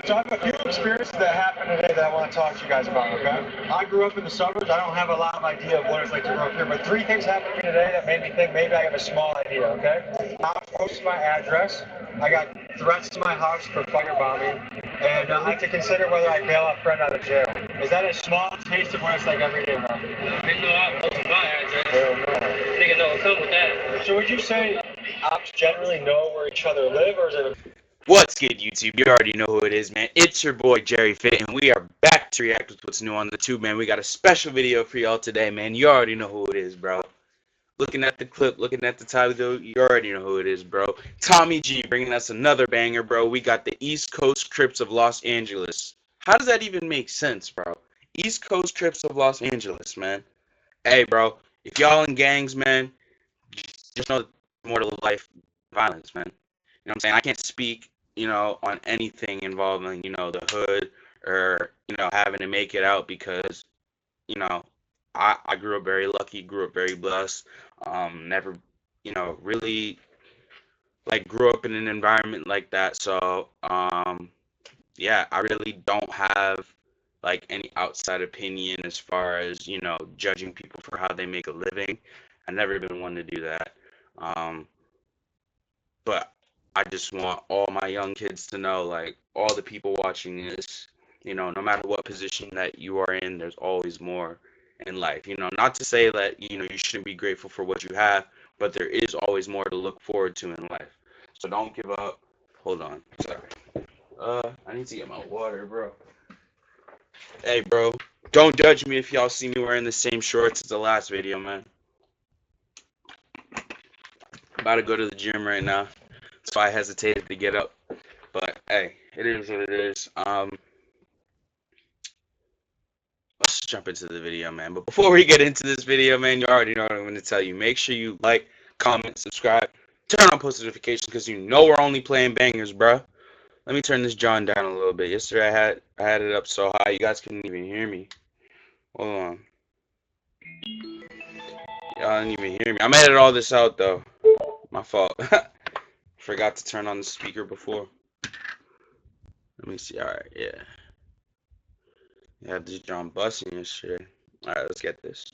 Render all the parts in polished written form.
So I have a few experiences that happened today that I want to talk to you guys about, okay? I grew up in the suburbs. I don't have a lot of idea of what it's like to grow up here, but 3 things happened to me today that made me think maybe I have a small idea, okay? I was posting my address. I got threats to my house for firebombing, and I have to consider whether I bail a friend out of jail. Is that a small taste of what it's like every day, bro? They know I posted my address. Nigga know what's up with that. So would you say ops generally know where each other live, or is it a... What's good, YouTube? You already know who it is, man. It's your boy, Jerry Fit, and we are back to react with what's new on the tube, man. We got a special video for y'all today, man. You already know who it is, bro. Looking at the clip, looking at the title, you already know who it is, bro. Tommy G bringing us another banger, bro. We got the East Coast Crips of Los Angeles. How does that even make sense, bro? East Coast Crips of Los Angeles, man. Hey, bro, if y'all in gangs, man, just know more to life violence, man. You know what I'm saying? I can't speak, on anything involving, the hood or, having to make it out because, I grew up very lucky, grew up very blessed, never, really, grew up in an environment like that. So, yeah, I really don't have, any outside opinion as far as, judging people for how they make a living. I've never been one to do that. But I just want all my young kids to know, all the people watching this, no matter what position that you are in, there's always more in life. Not to say that, you shouldn't be grateful for what you have, but there is always more to look forward to in life. So don't give up. Hold on. Sorry. I need to get my water, bro. Hey, bro. Don't judge me if y'all see me wearing the same shorts as the last video, man. About to go to the gym right now. That's why I hesitated to get up. But hey, it is what it is. Let's jump into the video, man. But before we get into this video, man, you already know what I'm going to tell you. Make sure you like, comment, subscribe, turn on post notifications because you know we're only playing bangers, bro. Let me turn this John down a little bit. Yesterday I had it up so high you guys couldn't even hear me. Hold on. Y'all didn't even hear me. I'm edit all this out though. My fault. Forgot to turn on the speaker before. Let me see. Alright, yeah. Yeah, this John busting and shit. Alright, let's get this.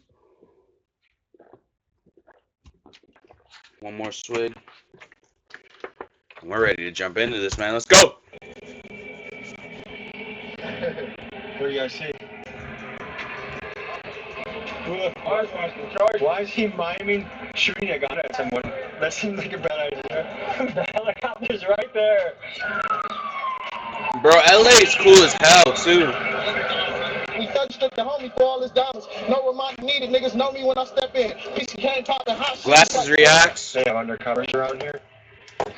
One more swig. We're ready to jump into this, man. Let's go! What do you guys see? Why is he miming shooting a gun at someone? That seems like a bad idea. The helicopter's right there. Bro, LA is cool as hell, too. We touched the homie for all his dollars. No reminder needed. Niggas know me when I step in. Piece of cane popping hot shit. Glasses reacts. They have undercovers around here.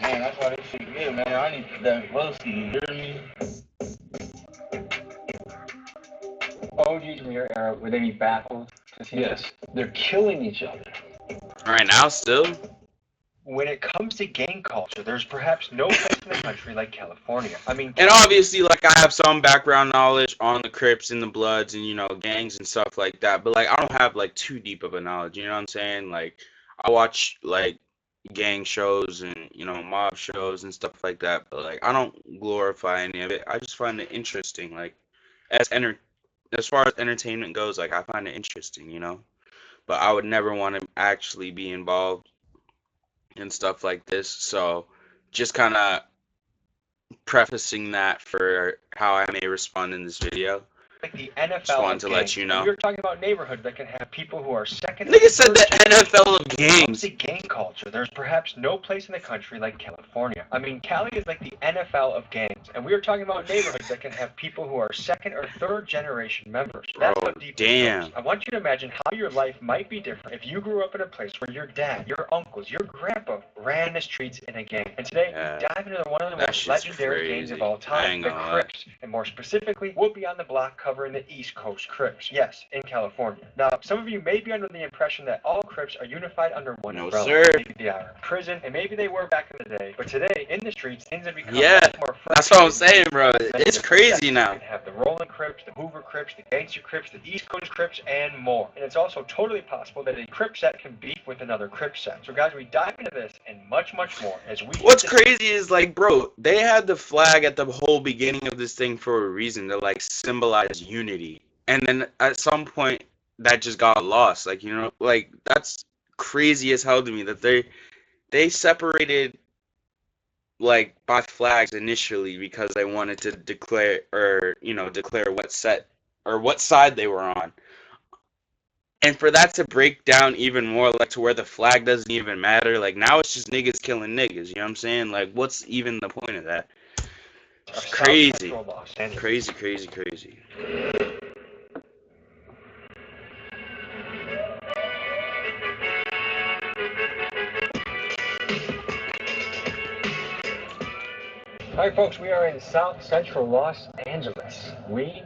Man, that's why this shit good, man. I need that pussy, you hear me? OGs from your era, would they be baffled to see this? They're killing each other. Right now, still. When it comes to gang culture, there's perhaps no place in the country like California. I mean, And obviously, I have some background knowledge on the Crips and the Bloods and, gangs and stuff like that. But, I don't have, too deep of a knowledge, you know what I'm saying? I watch, gang shows and, mob shows and stuff like that. But, I don't glorify any of it. I just find it interesting. As far as entertainment goes, I find it interesting, But I would never want to actually be involved in stuff like this. So just kind of prefacing that for how I may respond in this video. like the NFL. Just wanted to let you know. We're talking about neighborhoods that can have people who are second. Nigga said the NFL of gangs. The gang culture. There's perhaps no place in the country like California. I mean, Cali is like the NFL of gangs, and we are talking about neighborhoods that can have people who are second or third generation members. That's Bro, how deep damn. it goes. I want you to imagine how your life might be different if you grew up in a place where your dad, your uncles, your grandpa ran the streets in a gang. And today, we dive into one of the most legendary gangs of all time, the Crips, and more specifically, we'll be on the block cover covering the East Coast Crips. Yes, in California. Now, some of you may be under the impression that all Crips are unified under one No, umbrella. sir. Maybe they are in prison, and maybe they were back in the day. But today, in the streets, things have become Yeah, much more that's what I'm fractured. saying, bro. It's crazy now. You can have the Rolling Crips, the Hoover Crips, the Gangster Crips, the East Coast Crips, and more. And it's also totally possible that a Crip set can beef with another Crip set. So guys, we dive into this and much, much more as we... What's crazy is, like, bro, they had the flag at the whole beginning of this thing for a reason, to, like, symbolize unity. And then at some point, that just got lost. Like, you know, like, that's crazy as hell to me that they separated, like, by flags initially because they wanted to declare, or, you know, declare what set or what side they were on. And for that to break down even more, like, to where the flag doesn't even matter, like, now it's just niggas killing niggas, you know what I'm saying? Like, what's even the point of that? It's crazy. Crazy, crazy, crazy. Alright folks, we are in South Central Los Angeles. We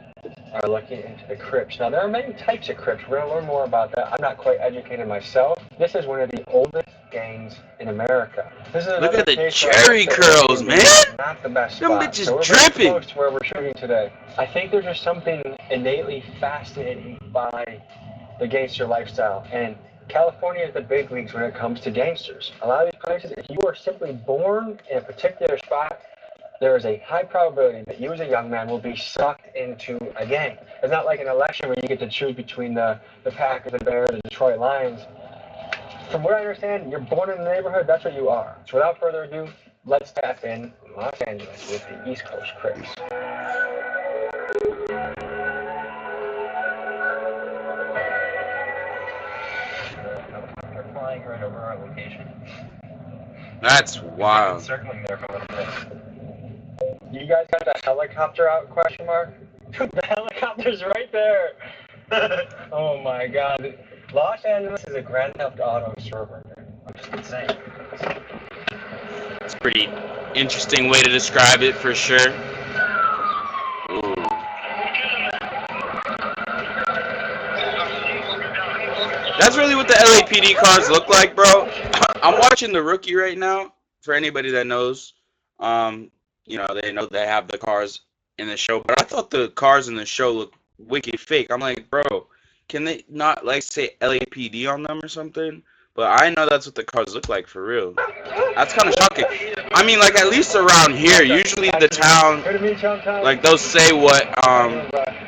are looking into the Crips. Now there are many types of Crips. We're going to learn more about that. I'm not quite educated myself. This is one of the oldest gangs in America. This is Look at the case cherry curls, man. Not the best Them spot. bitches So we're dripping. very close to where we're shooting today. I think there's just something innately fascinating by the gangster lifestyle. And California is the big leagues when it comes to gangsters. A lot of these places, if you are simply born in a particular spot, there is a high probability that you as a young man will be sucked into a gang. It's not like an election where you get to choose between the Packers, the Bears, the Detroit Lions. From what I understand, you're born in the neighborhood, that's what you are. So without further ado, let's tap in Los Angeles with the East Coast Crips. They're flying right over our location. That's wild. Circling there for a little bit. You guys got the helicopter out, question mark? The helicopter's right there. Oh my god. Los Angeles is a Grand Theft Auto server. I'm just insane. It's a pretty interesting way to describe it, for sure. Ooh. That's really what the LAPD cars look like, bro. I'm watching The Rookie right now, for anybody that knows. You know, they know they have the cars in the show, but I thought the cars in the show looked wicked fake. I'm like, bro, can they not, like, say LAPD on them or something? But I know that's what the cars look like for real. That's kind of shocking. I mean, like, at least around here, usually the town, like, they'll say what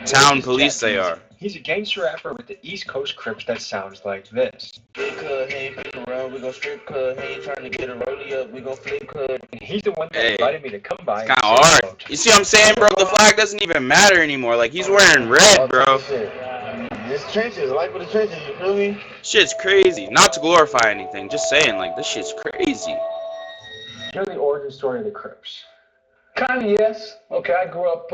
town police they are. He's a gangster rapper with the East Coast Crips that sounds like this. He ain't fucking around, we gon' strip cuz. He ain't trying to get a rollie up, we gon' flip cuz. He's the one that invited me to come by. It's kind of hard. You see what I'm saying, bro? The flag doesn't even matter anymore. Like, he's wearing red, bro. This trenches, life of the trenches, you feel me? Shit's crazy. Not to glorify anything, just saying, like, this shit's crazy. Here's the origin story of the Crips. Kind of, yes. Okay, I grew up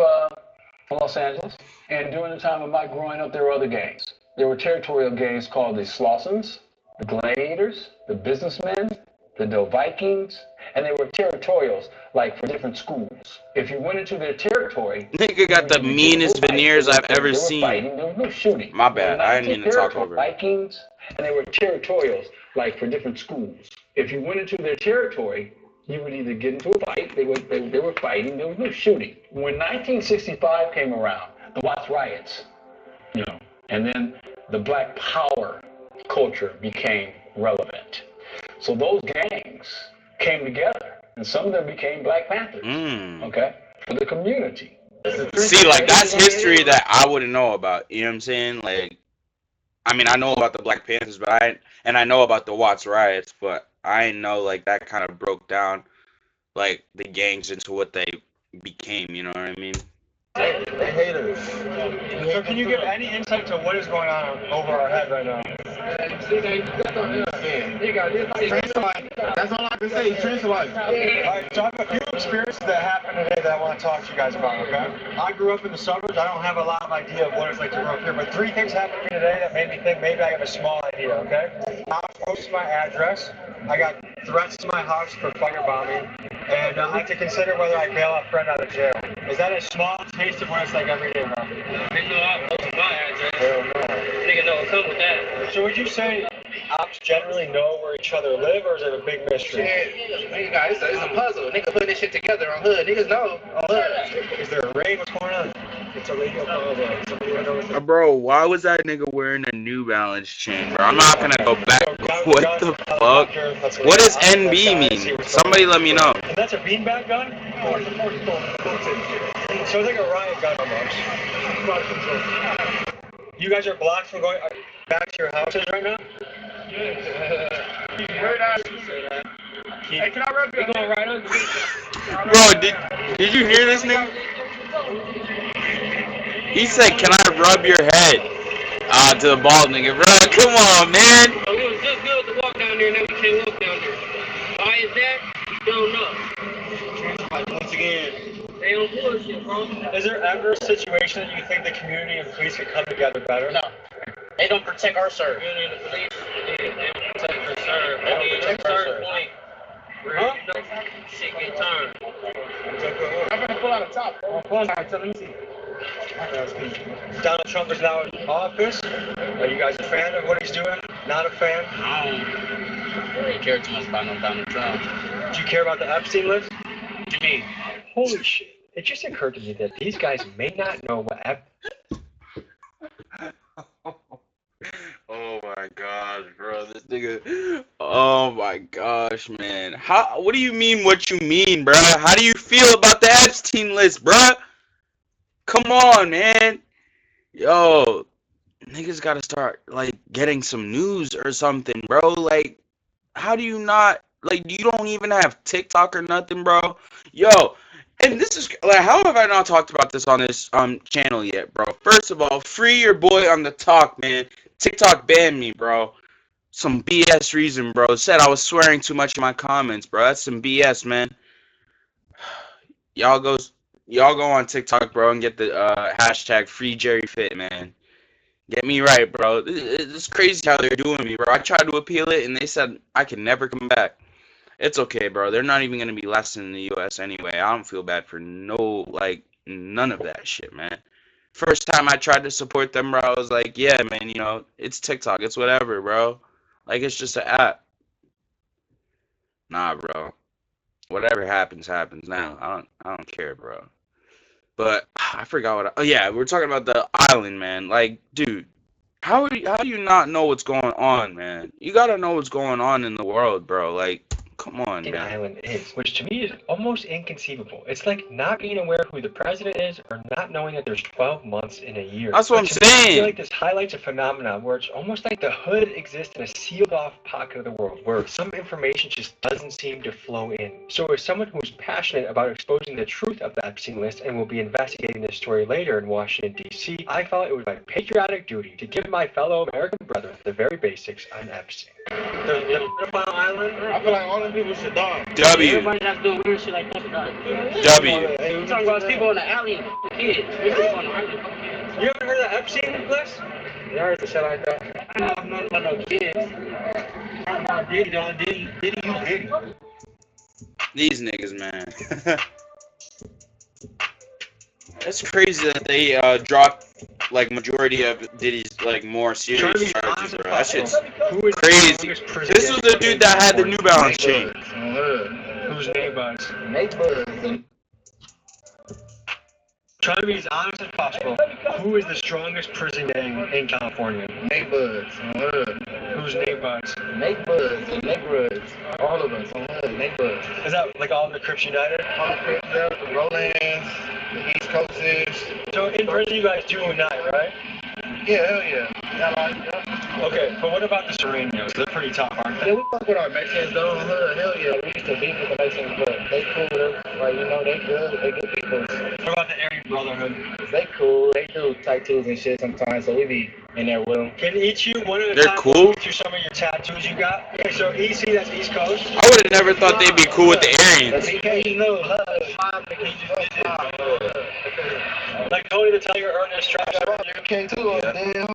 in Los Angeles, and during the time of my growing up, there were other gangs. There were territorial gangs called the Slossons, the Gladiators, the Businessmen, the Doe Vikings, and they were territorials, like for different schools. If you went into their territory, Nigga got the meanest veneers I've ever seen. There was no shooting. My bad, I didn't mean to talk over it. Vikings, and they were territorials, like for different schools. If you went into their territory, you would either get into a fight, they were fighting, there was no shooting. When 1965 came around, the Watts riots, you know, and then the Black Power culture became relevant. So those gangs came together, and some of them became Black Panthers, okay, for the community. See, like, that's history that I wouldn't know about, you know what I'm saying? Like, I mean, I know about the Black Panthers, but I know about the Watts riots, but I know, like, that kind of broke down, like, the gangs into what they became, you know what I mean? They hate us. So can you give any insight to what is going on over our head right now? That's all I can say, translate. Alright, so I have a few experiences that happened today that I want to talk to you guys about, okay? I grew up in the suburbs. I don't have a lot of idea of what it's like to grow up here, but 3 things happened to me today that made me think maybe I have a small idea, okay? I was posting my address. I got threats to my house for firebombing, and I have to consider whether I bail a friend out of jail. Is that a small taste of what it's like every day, bro? They know I posted my address. Hell no. Nigga know what come with that. So would you say ops generally know where each other live, or is it a big mystery? Shit, nigga, it's a puzzle. Nigga putting this shit together on hood. Niggas know on hood. Is there a raid? What's going on? It's a radio call. Somebody I know. Bro, why was that nigga wearing a New Balance chain, bro? I'm not gonna go back. What the fuck? What does NB mean? Somebody let me know. And that's a beanbag gun? So it's like a riot gun almost. You guys are blocked from going back to your houses right now? Hey, can I rub your Going right up. Bro, did you hear this nigga? He said, "Can I rub your head?" To the bald nigga, bro. Come on, man. So it was just good to walk down there and then we can't walk down there. Why is that? We don't know. Once again, They don't bullshit, bro. is there ever a situation that you think the community and police could come together better? No. They don't protect our serve. Union and the police, they don't protect the serve. They don't Only at a protect our certain serve. point where shit get turned. I'm gonna pull out a top. Let me see. Donald Trump is now in office. Are you guys a fan of what he's doing? Not a fan? I don't really care too much about no Donald Trump. Do you care about the Epstein list? What you mean? Holy shit. It just occurred to me that these guys may not know what Oh my gosh, bro, this nigga. Oh my gosh, man. What do you mean what you mean, bro? How do you feel about the Epstein list, bro? Come on, man. Yo, niggas gotta start, like, getting some news or something, bro. Like, how do you not, like, you don't even have TikTok or nothing, bro? Yo, and this is, like, how have I not talked about this on this channel yet, bro? First of all, free your boy on the talk, man. TikTok banned me, bro. Some BS reason, bro. Said I was swearing too much in my comments, bro. That's some BS, man. Y'all go on TikTok, bro, and get the hashtag #FreeJerryFit, man. Get me right, bro. It's crazy how they're doing me, bro. I tried to appeal it, and they said I can never come back. It's okay, bro. They're not even going to be less in the U.S. anyway. I don't feel bad for none of that shit, man. First time I tried to support them, bro, I was like, yeah, man, you know, it's TikTok. It's whatever, bro. Like, it's just an app. Nah, bro. Whatever happens, happens now. I don't care, bro. But I forgot what. Oh yeah, we're talking about the island, man. Like, dude, how do you not know what's going on, man? You gotta know what's going on in the world, bro. Like, come on, an man. island is, which to me is almost inconceivable. It's like not being aware of who the president is, or not knowing that there's 12 months in a year. That's what I'm To me, I saying. feel like this highlights a phenomenon where it's almost like the hood exists in a sealed-off pocket of the world, where some information just doesn't seem to flow in. So as someone who is passionate about exposing the truth of the Epstein list and will be investigating this story later in Washington, D.C., I felt it was my patriotic duty to give my fellow American brethren the very basics on Epstein. The pedophile island? I feel like all them people should die. W. Everybody that's doing weird shit like that. W. We're talking about people in the alley and kids. We're talking about the island. You haven't heard of the Epstein list? You heard the shit like that? I don't know about no kids. I'm not Diddy, don't Diddy, you Diddy. These niggas, man. It's crazy that they dropped like majority of Diddy's like more serious charges, bro. That shit's crazy. This was the dude that had the New Balance chain. Whose name was? Neighbors. Try to be as honest as possible. Who is the strongest prison gang in California? Neighbors. Whose name was? Neighbors and neighborhoods. All of us on hood. Neighbors. Is that like all the Crips United? All the Crips, the Rollins, the East Coasters. So in prison you guys do unite, right? Yeah, hell yeah. Yeah. Okay, but what about the Serenios? They're pretty tough, aren't they? Yeah, we fuck with our Mexicans though, hood, hell yeah. We used to beef with the Mexicans, but they cool with us. Like, you know, they good, they good people. What about the Aryan Brotherhood? They cool, they do tattoos and shit sometimes, so we be in there with them. Can each you one at a They're time cool? go through some of your tattoos you got? Okay, so EC, that's East Coast. I would have never thought they'd be cool with the Aryans. BK, no, Like Tony to tell you earn their straps. BK too, on damn.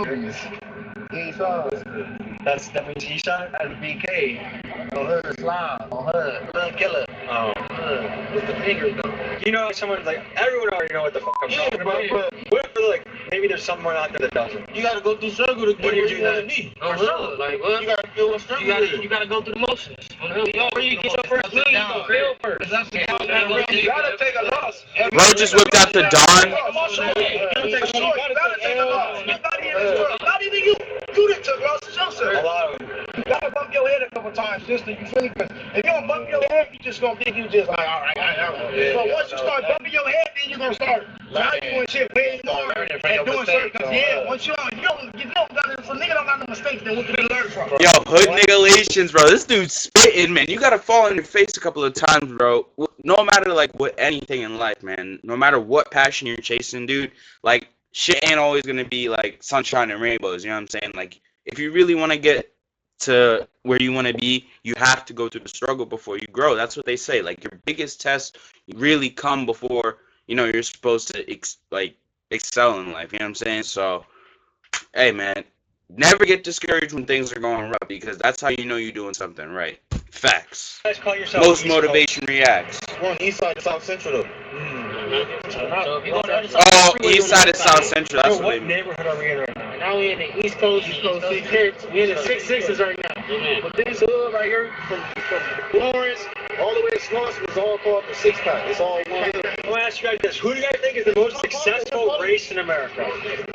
East side. That means East side? That's BK. On hood, slime. On hood, blood killer. Oh. With the fingers though. You know, someone's like, everyone already know what the fuck I'm talking about. But what if, like, maybe there's someone out there that doesn't? You gotta go through struggle to get When you where do you wanna that- be. Oh, sure. Like what? You gotta feel what struggle is. You gotta go through the motions. Before you get your first meal, you gonna fail first. You gotta take a loss. Bro just whipped out the Dawn. You gotta take a loss. Nobody in this world, not even you. You done took losses yourself. A lot of them. You gotta bump your head a couple times just to, you feel me? Because if you don't bump your head, you just gonna think you just like, all right. But once you start bumping your head, then you're gonna start doing shit way more and doing certain. Because once you don't got it, so nigga don't got no mistakes, then what can they learn from? Yo, hood nigga-lations, bro. This dude's spitting, man. You gotta fall on your face a couple of times, bro. No matter, like, what anything in life, man. No matter what passion you're chasing, dude. Like, shit ain't always gonna be, like, sunshine and rainbows, you know what I'm saying? Like, if you really want to get to where you want to be, you have to go through the struggle before you grow. That's what they say. Like, your biggest tests really come before, you know, you're supposed to, excel in life, you know what I'm saying? So, hey, man. Never get discouraged when things are going rough because that's how you know you're doing something right. Facts. You guys call yourself Most East motivation reacts. We're on the east side to South Central though. So if you go to the other side, Oh, east side of South Central. That's Coast? what What they mean. neighborhood are we in right now? now we in the East Coast, Six Crips. We in the 6-6s right now. But this hood right here, from Lawrence all the way to Slauson, is all called the Six Pack. It's all one hood. I want to ask you guys this. Who do you guys think is the most successful race in America?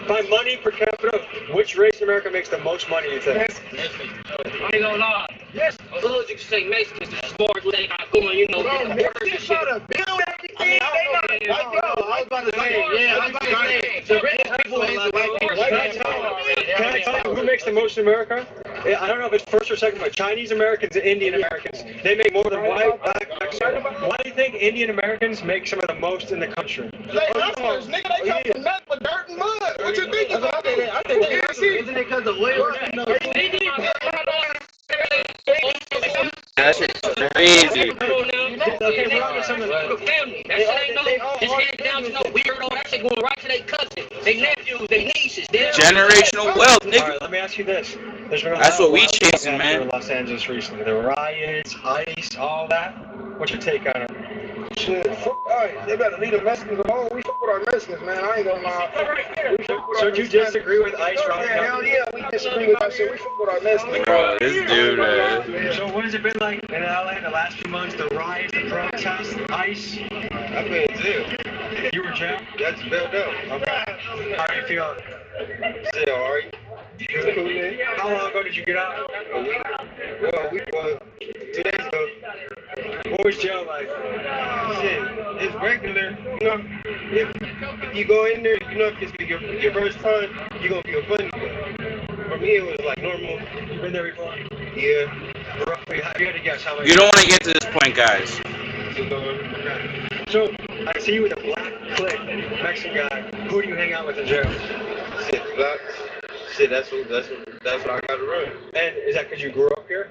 By money per capita, which race in America makes the most money, you think? I ain't gonna lie. Yes. Hoods, you can say Mexicans, as far as what they got going, you know, Bro, with the borders and Mexicans shit. try to build everything. I mean, I They don't not know, like, bro, I was about to say, yeah, I was about to say, the rich people is the white people. Can I tell you who makes the most in America? I don't know if it's first or second, but Chinese Americans and Indian Americans, they make more than white, black, Mexican. Why do you think Indian Americans make some of the most in the country? They hustlers, nigga. They come from nothing but dirt and mud. What you think? I think they hustlers. Isn't it because of oil? That shit's crazy. Okay, we're on to something. Family. That shit ain't no, just hand down to no weirdo. That shit going right to their cousins, their nephews, their nieces. Generational wealth, All nigga. right, let me ask you this. There's been a That's lot what we of wild chasing, stuff man. in Los Angeles recently. The riots, ICE, all that. What's your take on it? Shit, fuck, alright, they better leave the Mexicans alone. We fuck with our Mexicans, man. I ain't gonna lie. We fuck with So our do you Mexicans. disagree with ICE rioting? Yeah, hell yeah, we disagree with that shit. We fuck with our Mexicans. Bro, this dude, man. So what has it been like in LA in the last few months? The riots, the protests, ICE? I've been in jail. You were jail? That's bailed out. Okay. How are you feeling? Jail, alright. How long ago did you get out? A week. Well, a week, 2 days ago. What was jail like? Shit, it's regular, you know. If you go in there, you know, if it's your first time, you're gonna feel funny. But for me, it was like normal. You been there before? Yeah. Roughly, if you had to guess how many? You don't want to get to this point, guys. So, I see you with a black clique, Mexican guy. Who do you hang out with in jail? Shit, black. Shit, that's what I gotta run. And is that because you grew up here?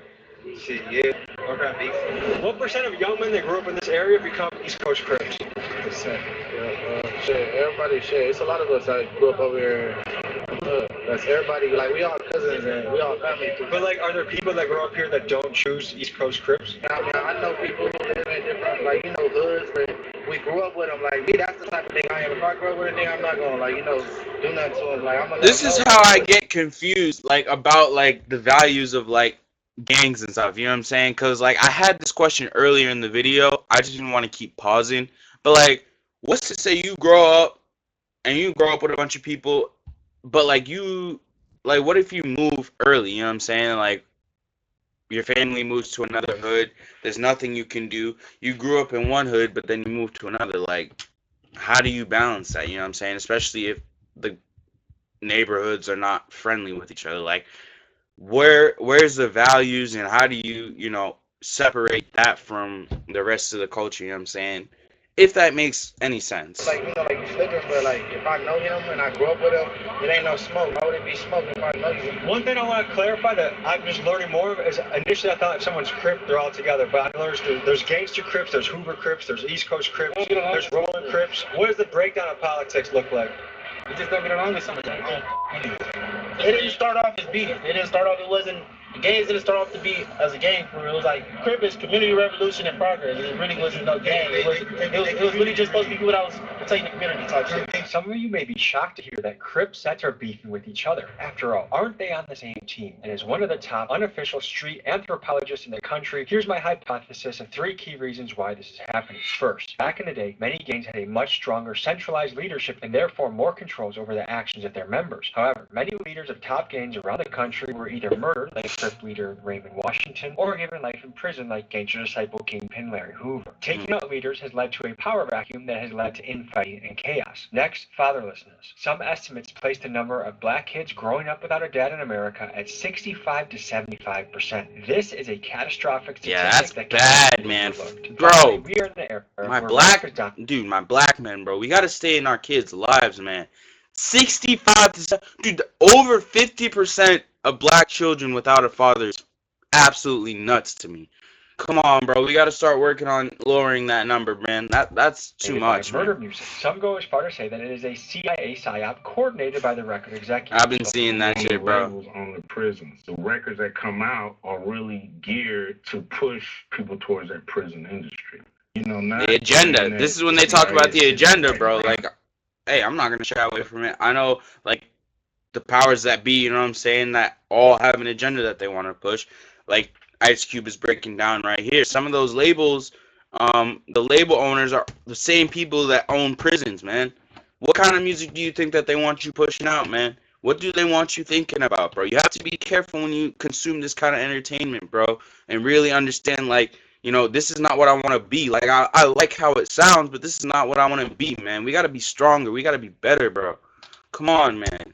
Shit, yeah. Okay. What percent of young men that grew up in this area become East Coast Crips? Shit, everybody, shit. It's a lot of us that grew up over here. That's everybody. Like, we all cousins and we all family. But like, are there people that grow up here that don't choose East Coast Crips? I mean, I know people who live in different, like, you know, hoods, but we grew up with them. Like, me, that's the type of thing I am. If I grow up with a nigga, I'm not gonna, like, you know, do nothing to him. Like, I'm gonna. This is how I get confused, like, about, like, the values of, like, gangs and stuff, you know what I'm saying? Because, like, I had this question earlier in the video. I just didn't want to keep pausing. But, like, what's to say you grow up with a bunch of people, but, like, what if you move early, you know what I'm saying? Like, your family moves to another hood. There's nothing you can do. You grew up in one hood, but then you move to another. Like, how do you balance that, you know what I'm saying? Especially if the neighborhoods are not friendly with each other. Like, where's the values and how do you, you know, separate that from the rest of the culture, you know what I'm saying? If that makes any sense. Like, you know, like, you slipping, but, like, if I know him and I grew up with him, it ain't no smoke. Why would it be smoke if I know you? One thing I want to clarify that I'm just learning more of is initially I thought if someone's Crip, they're all together. But I learned there's gangster Crips, there's Hoover Crips, there's East Coast Crips, there's Rolling Crips. What does the breakdown of politics look like? We just don't get along with some of them. It didn't start off as beef. It didn't start off, it wasn't gangs didn't start off to be as a gang for real. It was like Crip is community revolution in progress. It really wasn't no gang. It was really just supposed to be people that was protecting the community type shit. Some of you may be shocked to hear that Crips sets are beefing with each other. After all, aren't they on the same team? And as one of the top unofficial street anthropologists in the country, here's my hypothesis of 3 key reasons why this is happening. First, back in the day, many gangs had a much stronger centralized leadership and therefore more controls over the actions of their members. However, many leaders of top gangs around the country were either murdered, like Crip leader Raymond Washington, or given life in prison, like gangster disciple Kingpin Larry Hoover. Taking out leaders has led to a power vacuum that has led to infighting and chaos. Next, fatherlessness. Some estimates place the number of black kids growing up without a dad in America at 65 to 75%. This is a catastrophic statistic. Yeah, that's that bad, man. Bro, finally, we are in the era my where black men, bro. We gotta stay in our kids' lives, man. 65 to dude, over 50% of black children without a father is absolutely nuts to me. Come on, bro. We got to start working on lowering that number, man. That's too much, murder man. music. Some go as far to say that it is a CIA psyop coordinated by the record executives. I've been seeing that shit, bro. On the prisons, the records that come out are really geared to push people towards that prison industry. You know, not the agenda. This is when they talk about the agenda, bro. Like, hey, I'm not gonna shy away from it. I know, like, the powers that be, you know what I'm saying, that all have an agenda that they want to push. Like, Ice Cube is breaking down right here. Some of those labels, the label owners are the same people that own prisons, man. What kind of music do you think that they want you pushing out, man? What do they want you thinking about, bro? You have to be careful when you consume this kind of entertainment, bro, and really understand, like, you know, this is not what I want to be. Like, I like how it sounds, but this is not what I want to be, man. We got to be stronger. We got to be better, bro. Come on, man.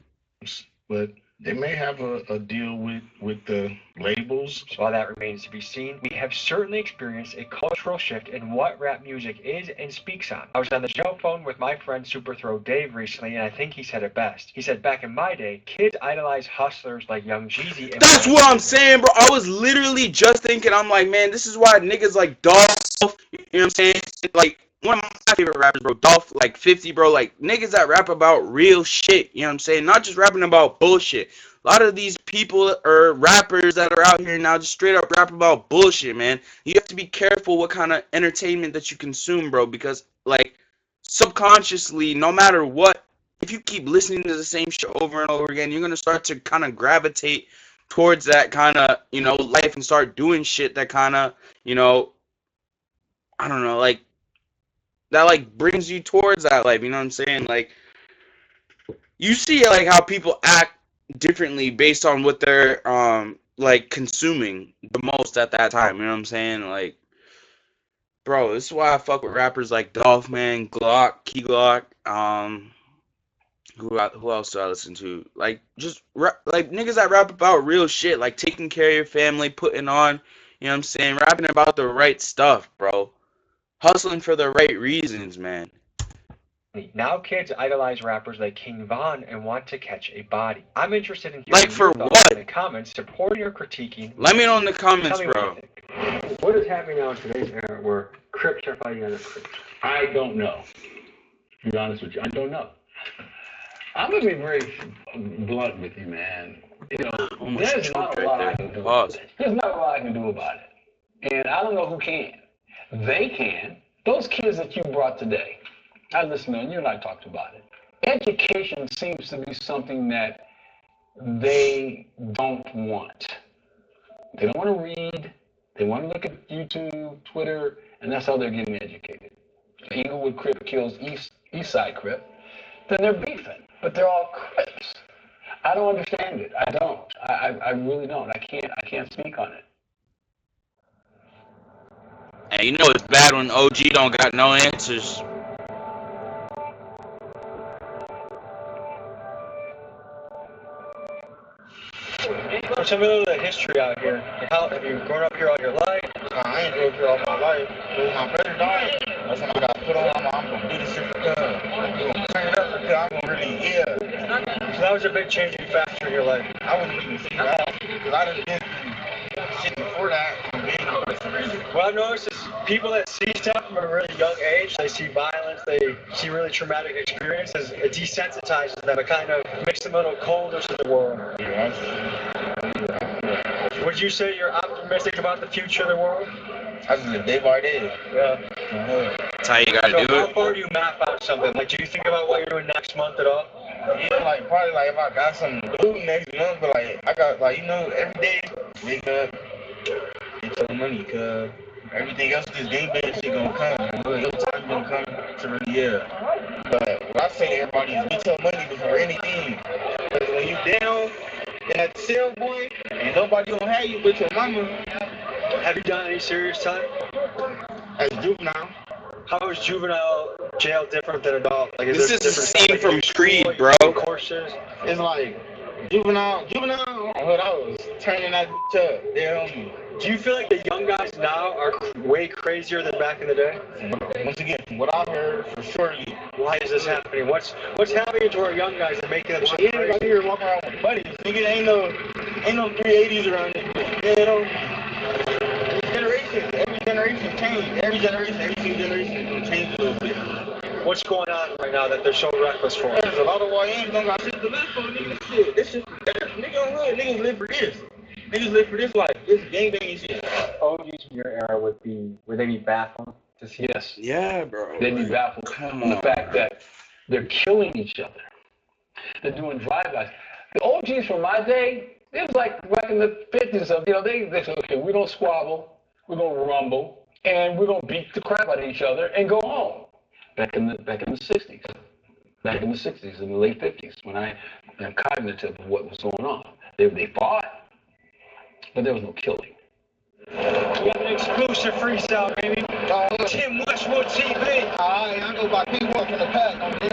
But they may have a deal with the labels. So while that remains to be seen, we have certainly experienced a cultural shift in what rap music is and speaks on. I was on the show phone with my friend Super Throw Dave recently, and I think he said it best. He said, back in my day, kids idolized hustlers like Young Jeezy. And that's what I'm saying, bro. I was literally just thinking, I'm like, man, this is why niggas like Dolph, you know what I'm saying? Like, one of my favorite rappers, bro, Dolph, like 50, bro, like niggas that rap about real shit, you know what I'm saying? Not just rapping about bullshit. A lot of these people or rappers that are out here now just straight up rap about bullshit, man. You have to be careful what kind of entertainment that you consume, bro, because, like, subconsciously, no matter what, if you keep listening to the same shit over and over again, you're going to start to kind of gravitate towards that kind of, you know, life and start doing shit that kind of, you know, I don't know, like, that, like, brings you towards that life, you know what I'm saying? Like, you see, like, how people act differently based on what they're, like, consuming the most at that time, you know what I'm saying? Like, bro, this is why I fuck with rappers like Dolph, man, Glock, Key Glock, who else do I listen to? Like, just, like, niggas that rap about real shit, like, taking care of your family, putting on, you know what I'm saying? Rapping about the right stuff, bro. Hustling for the right reasons, man. Now kids idolize rappers like King Von and want to catch a body. I'm interested in like, for what? In the comments, supporting or critiquing. Let me know in the comments, bro. What is happening now in today's era where Crips are fighting other Crips? I don't know. To be honest with you, I don't know. I'm gonna be very blunt with you, man. You know, there's not a lot I can do about it. There's not a lot I can do about it. And I don't know who can. They can. Those kids that you brought today, I listen, man, you and I talked about it. Education seems to be something that they don't want. They don't want to read. They want to look at YouTube, Twitter, and that's how they're getting educated. Inglewood Crip kills East Side Crip, then they're beefing. But they're all Crips. I don't understand it. I don't. I really don't. I can't speak on it. And you know it's bad when OG don't got no answers. So tell me a little bit of history out here. How have you grown up here all your life? I ain't grew up here all my life. When my brother died, that's when I got put on. I'm gonna do this shit for God. I'm gonna turn it up because I'm gonna really, So that was a big changing factor in your life. I wouldn't even see that because I done been through shit before that. What I've noticed is people that see stuff from a really young age, they see violence, they see really traumatic experiences, it desensitizes them. It kind of makes them a little colder to the world. Yeah, Would you say you're optimistic about the future of the world? I just live day by day. Yeah. That's how you gotta So do how it. far do you map out something? Like, do you think about what you're doing next month at all? Yeah, like probably like if I got something to do next month, but like I got like every day wake up, get your money, cause everything else this game bang shit gonna come. Your time gonna come to really But what I say to everybody is get your money before anything. Cause when you down in that cell, boy, and nobody gonna have you but your mama. Have you done any serious time? As juvenile. How is juvenile jail different than adult? Like, This is a different scene stuff? from Like, you Creed, do bro. Courses? It's like juvenile. When I was turning that bitch up, they on me. Do you feel like the young guys now are way crazier than back in the day? Once again, from what I've heard, for sure. Why is this happening? What's happening to our young guys and making them so Yeah, crazy? right here walking around with buddies. Nigga, ain't no 380s around it. You know, every generation change. Every single generation gonna change a little bit. What's going on right now that they're so reckless for? There's a lot of YNs don't got shit to live for, nigga. Shit, this shit for death. Nigga on hood, niggas live for this. Niggas live for this life. This gangbanging shit. OGs from your era would they be baffled to see? Yes. Yeah, bro. They'd be baffled Come on the on. fact that they're killing each other. They're doing drive-bys. The OGs from my day, it was like back in the 50s. They said, okay, we don't squabble, we're gonna rumble, and we're gonna beat the crap out of each other and go home. Back in the 60s. Back in the 60s, in the late 50s, when I am cognitive of what was going on. They fought, but there was no killing. We have an exclusive freestyle, baby. Tim Westwood TV. I go by P1 from the pack. We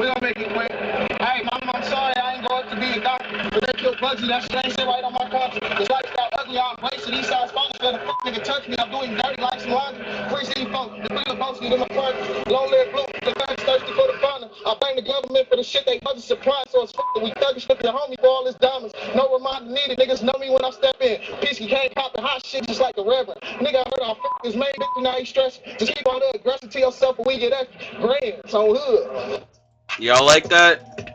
gonna make it quick. Hey, mama, I'm sorry I ain't going to be a doctor, but they killed Bugsy. That shit ain't sit right on my conscience. This lifestyle ugly, I'm wasted. These sides sponsors let a fuck nigga touch me. I'm doing dirty like some laundry. Precinct folk, the bigger boats need in my front. Long live blue, the fans thirsty for the fun. I blame the government for the shit they wasn't supplying, so it's fuck that we thuggish with the homie for all his diamonds. No reminder needed, niggas know me when I step in. Peace came popping hot shit just like the reverend. Nigga, I heard I fuck his main bitch, now he stressed. Just keep all the aggression to yourself when we get extra. Grands on hood. Y'all like that?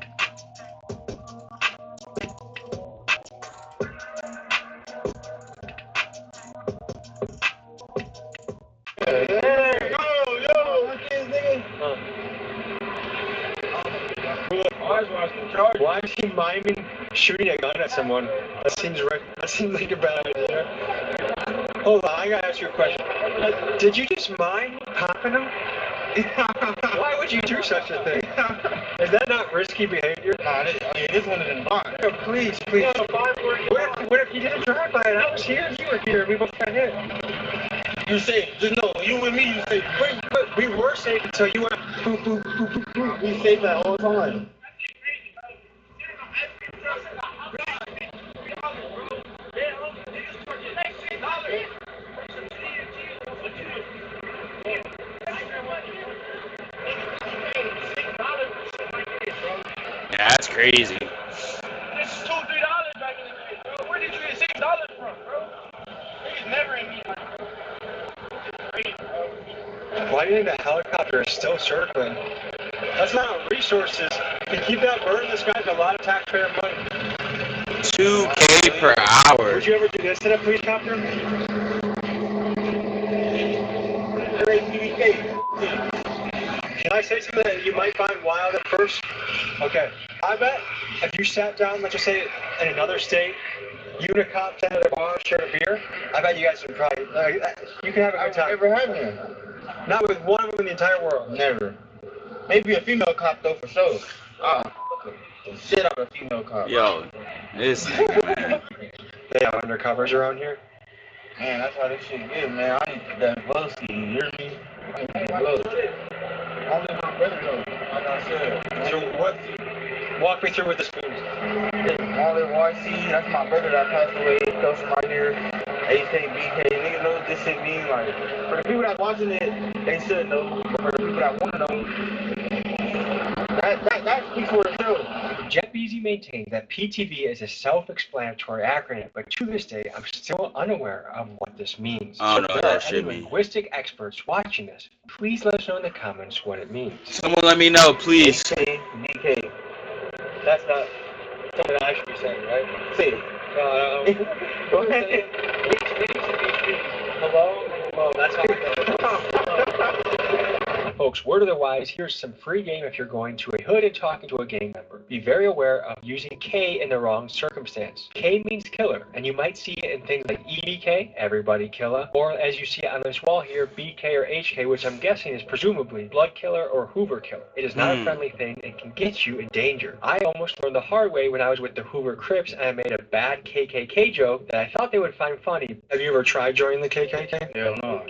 Why is he miming shooting a gun at someone? That seems like a bad idea. Hold on, I gotta ask you a question. Did you just mime popping him? Why would you do such a thing? Is that not risky behavior? Nah, this one isn't fine. No, please. What if you did a drive-by and I was here and you were here and we both got hit? You say, just know, you and me, you say, But we were safe until you went boop, boop, boop, boop, boop. we say that all the time. Yeah, that's crazy. This is $2-3 back in the day, bro. Where did you get $6 from, bro? Niggas never in me. Why do you think the helicopter is still circling? That's not resources. To keep that burning, this guy's a lot of taxpayer money. $2K per hour. Would you ever do this in a police copter? Can I say something that you might find wild at first? Okay. I bet if you sat down, let's just say in another state, you and a cop sat at a bar, shared a beer, I bet you guys would probably, you can have a good time. Never had me. Not with one of them in the entire world. Never. Maybe a female cop though, for sure. The shit out of a female cop. Yo, this nigga, man. They have undercovers around here. Man, that's how this shit is, man. I need that pussy, you hear me? I need that pussy. Only my brother though, like I said. So what? Walk me through with the spoons. Only YC, that's my brother that passed away. He comes from right here. AK, BK, niggas know what this shit mean. Like, for the people that's watching it, they should know. But for the people that want to know, that speaks for itself. Jet Beezy maintains that PTV is a self-explanatory acronym, but to this day, I'm still unaware of what this means. I don't know So what if that there are shit any means. linguistic experts watching this, please let us know in the comments what it means. Someone let me know, please. AK, BK. That's not something I should be saying, right? Say it. Hello? Hello, that's how Folks, word of the wise, here's some free game if you're going to a hood and talking to a gang member. Be very aware of using K in the wrong circumstance. K means killer, and you might see it in things like EBK, everybody killer, or as you see it on this wall here, BK or HK, which I'm guessing is presumably blood killer or Hoover killer. It is not a friendly thing and can get you in danger. I almost learned the hard way when I was with the Hoover Crips and I made a bad KKK joke that I thought they would find funny. Have you ever tried joining the KKK? Hell no.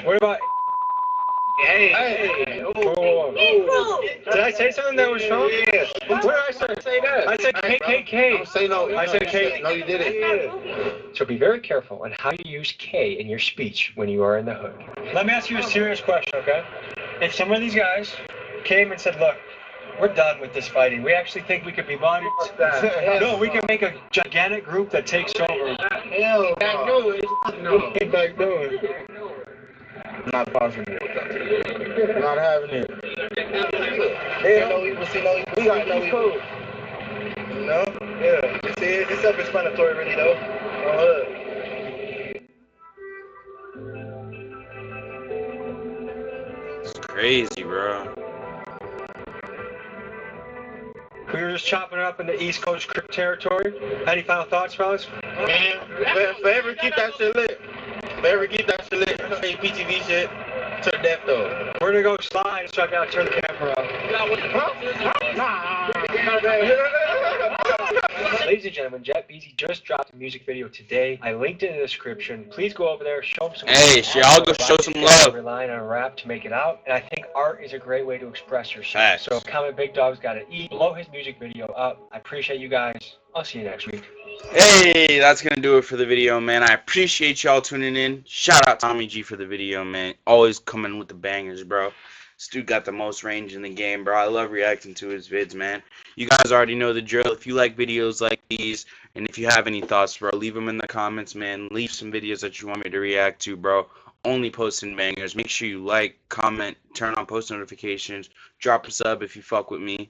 What about... Hey. Whoa. Did I say something that was wrong? Yeah. What did I say that? I said KKK. Don't say no. I said K. No, you didn't. So be very careful on how you use K in your speech when you are in the hood. Let me ask you a serious question, okay? If some of these guys came and said, look, we're done with this fighting. We actually think we could be buddies. No, we can make a gigantic group that takes over. Hell no. Get back doing. Not possible. Not having it. They know we got no evil. You know? Yeah. It's self-explanatory, really, though. It's crazy, bro. We were just chopping it up in the East Coast Crip territory. Any final thoughts, fellas? Man, forever keep that shit lit. Forever keep that shit lit. Say PTV shit to the death, though. We're gonna go slide, so I gotta turn the camera off. Ladies and gentlemen, Jet Beezy just dropped a music video today. I linked it in the description. Please go over there, show him some Hey, love. y'all go show some love. Relying on rap to make it out, and I think art is a great way to express yourself. Facts. So comment Big Dog's Gotta Eat. Blow his music video up. I appreciate you guys. I'll see you next week. Hey, that's gonna do it for the video, man. I appreciate y'all tuning in. Shout out Tommy G for the video, man. Always coming with the bangers, bro. This dude got the most range in the game, bro. I love reacting to his vids, man. You guys already know the drill. If you like videos like these, and if you have any thoughts, bro, leave them in the comments, man. Leave some videos that you want me to react to, bro. Only posting bangers. Make sure you like, comment, turn on post notifications. Drop a sub if you fuck with me.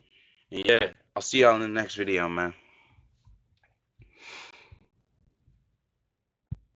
And yeah, I'll see y'all in the next video, man.